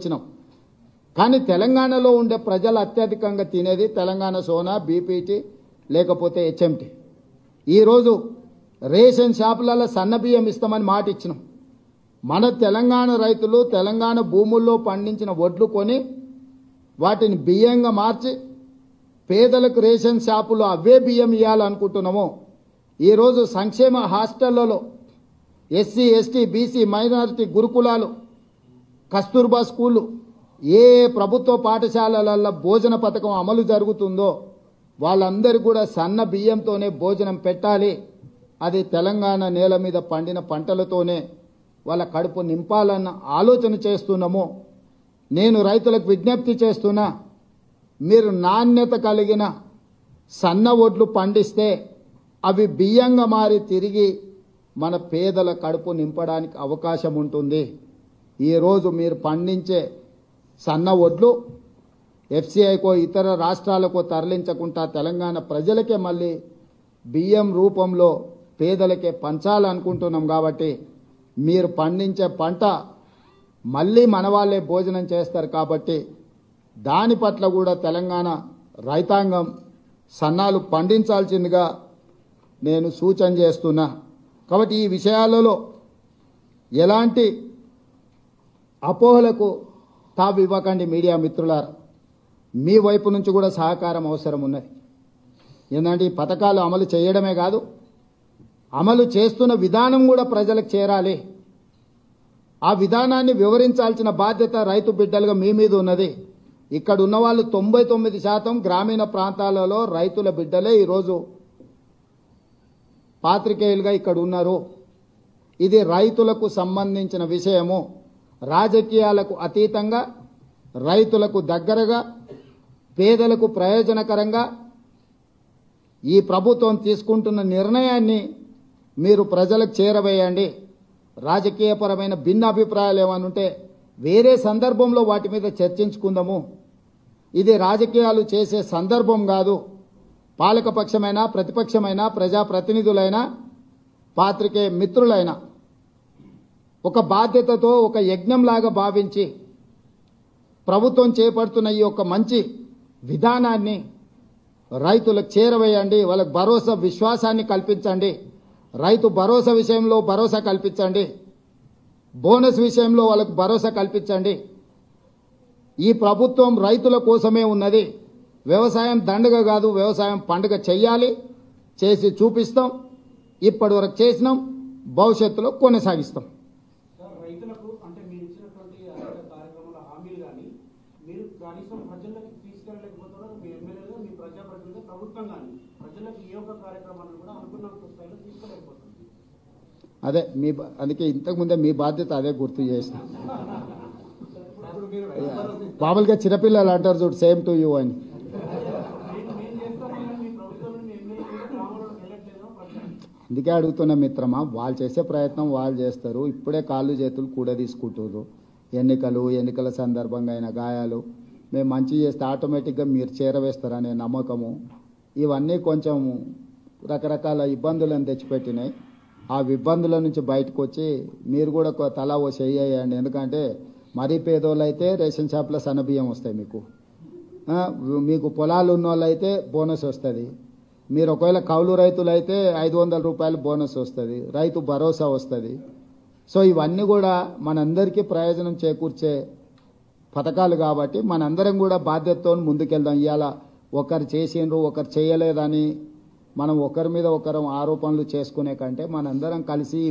ఇచ్చినాం. కానీ తెలంగాణలో ఉండే ప్రజలు అత్యధికంగా తినేది తెలంగాణ సోనా, బీపీటీ లేకపోతే హెచ్ఎంటీ. ఈరోజు రేషన్ షాపులలో సన్న బియ్యం ఇస్తామని మాట ఇచ్చినాం. మన తెలంగాణ రైతులు తెలంగాణ భూముల్లో పండించిన వడ్లు కొని వాటిని బియ్యంగా మార్చి పేదలకు రేషన్ షాపులో అవే బియ్యం ఇవ్వాలనుకుంటున్నాము. ఈరోజు సంక్షేమ హాస్టళ్లలో ఎస్సీ, ఎస్టీ, బీసీ, మైనారిటీ గురుకులాలు, కస్తూర్బా స్కూళ్ళు, ఏ ప్రభుత్వ పాఠశాలలలో భోజన పథకం అమలు జరుగుతుందో వాళ్ళందరూ కూడా సన్న బియ్యంతోనే భోజనం పెట్టాలి. అది తెలంగాణ నేల మీద పండిన పంటలతోనే వాళ్ళ కడుపు నింపాలన్న ఆలోచన చేస్తున్నాము. నేను రైతులకు విజ్ఞప్తి చేస్తున్నా, మీరు నాణ్యత కలిగిన సన్న వడ్లు పండిస్తే అవి బియ్యంగా మారి తిరిగి మన పేదల కడుపు నింపడానికి అవకాశం ఉంటుంది. ఈరోజు మీరు పండించే సన్న వడ్లు ఎఫ్సీఐకో ఇతర రాష్ట్రాలకో తరలించకుండా తెలంగాణ ప్రజలకే మళ్ళీ బియ్యం రూపంలో పేదలకే పంచాలనుకుంటున్నాం. కాబట్టి మీరు పండించే పంట మళ్ళీ మన వాళ్ళే భోజనం చేస్తారు. కాబట్టి దాని పట్ల కూడా తెలంగాణ రైతాంగం సన్నాలు పండించాల్సిందిగా నేను సూచన చేస్తున్నా. కాబట్టి ఈ విషయాలలో ఎలాంటి అపోహలకు తావు ఇవ్వకండి మీడియా మిత్రులారా. మీ వైపు నుంచి కూడా సహకారం అవసరం ఉన్నది. ఏంటంటే ఈ పథకాలు అమలు చేయడమే కాదు, అమలు చేస్తున్న విధానం కూడా ప్రజలకు చేరాలి. ఆ విధానాన్ని వివరించాల్సిన బాధ్యత రైతు బిడ్డలుగా మీ మీద ఉన్నది. ఇక్కడ ఉన్న వాళ్ళు 99% గ్రామీణ ప్రాంతాలలో రైతుల బిడ్డలే ఈరోజు పాత్రికేయులుగా ఇక్కడ ఉన్నారు. ఇది రైతులకు సంబంధించిన విషయము. రాజకీయాలకు అతీతంగా రైతులకు దగ్గరగా పేదలకు ప్రయోజనకరంగా ఈ ప్రభుత్వం తీసుకుంటున్న నిర్ణయాన్ని మీరు ప్రజలకు చేరవేయండి. రాజకీయపరమైన భిన్న అభిప్రాయాలు ఏమైనా ఉంటే వేరే సందర్భంలో వాటి మీద చర్చించుకుందాము. ఇది రాజకీయాలు చేసే సందర్భం కాదు. పాలకపక్షమైనా ప్రతిపక్షమైనా ప్రజాప్రతినిధులైనా పాత్రికేయ మిత్రులైనా ఒక బాధ్యతతో ఒక యజ్ఞంలాగా భావించి ప్రభుత్వం చేపడుతున్న ఈ యొక్క మంచి విధానాన్ని రైతులకు చేరవేయండి. వాళ్ళకు భరోసా విశ్వాసాన్ని కల్పించండి. రైతు భరోసా విషయంలో భరోసా కల్పించండి. బోనస్ విషయంలో వాళ్ళకు భరోసా కల్పించండి. ఈ ప్రభుత్వం రైతుల కోసమే ఉన్నది. వ్యవసాయం దండగ కాదు, వ్యవసాయం పండుగ చెయ్యాలి. చేసి చూపిస్తాం. ఇప్పటి వరకు చేసినాం, భవిష్యత్తులో కొనసాగిస్తాం. రైతులకు అంటే మీరు ఇచ్చినటువంటి కార్యక్రమాల హామీలు కానీ మీరు కనీసం ప్రజలకు తీసుకెళ్ళలేకపోతున్నారు. మీ ఎమ్మెల్యేగా, మీ ప్రజాప్రతినిధులు, ప్రభుత్వం కానీ ప్రజలకు ఏ ఒక్క కార్యక్రమాన్ని కూడా అనుకున్న స్థాయిలో తీసుకెళ్ళలేకపోతుంది. అదే అందుకే ఇంతకుముందే మీ బాధ్యత అదే గుర్తు చేసిన. మామూలుగా చిన్నపిల్లలు అంటారు చూడు, సేమ్ టు యూ అని. అందుకే అడుగుతున్న మిత్రమా, వాళ్ళు చేసే ప్రయత్నం వాళ్ళు చేస్తారు. ఇప్పుడే కాళ్ళు చేతులు కూడా తీసుకుంటారు. ఎన్నికల సందర్భంగా అయిన గాయాలు మేము మంచి చేస్తే ఆటోమేటిక్గా మీరు చేరవేస్తారనే నమ్మకము, ఇవన్నీ కొంచెం రకరకాల ఇబ్బందులను తెచ్చిపెట్టినాయి. ఆ ఇబ్బందుల నుంచి బయటకు వచ్చి మీరు కూడా తలా ఓ చేయండి. ఎందుకంటే మరీ పేదోళ్ళు అయితే రేషన్ షాప్లో సన్నబియ్యం వస్తాయి. మీకు పొలాలు ఉన్న వాళ్ళు అయితే బోనస్ వస్తుంది. మీరు ఒకవేళ కౌలు రైతులు అయితే 500 రూపాయలు బోనస్ వస్తుంది. రైతు భరోసా వస్తుంది. సో ఇవన్నీ కూడా మనందరికీ ప్రయోజనం చేకూర్చే పథకాలు కాబట్టి మనందరం కూడా బాధ్యతతో ముందుకెళ్దాం. ఇవాళ ఒకరు చేసిండ్రు ఒకరు చేయలేదని మనం ఒకరి మీద ఒకరు ఆరోపణలు చేసుకునే కంటే మనందరం కలిసి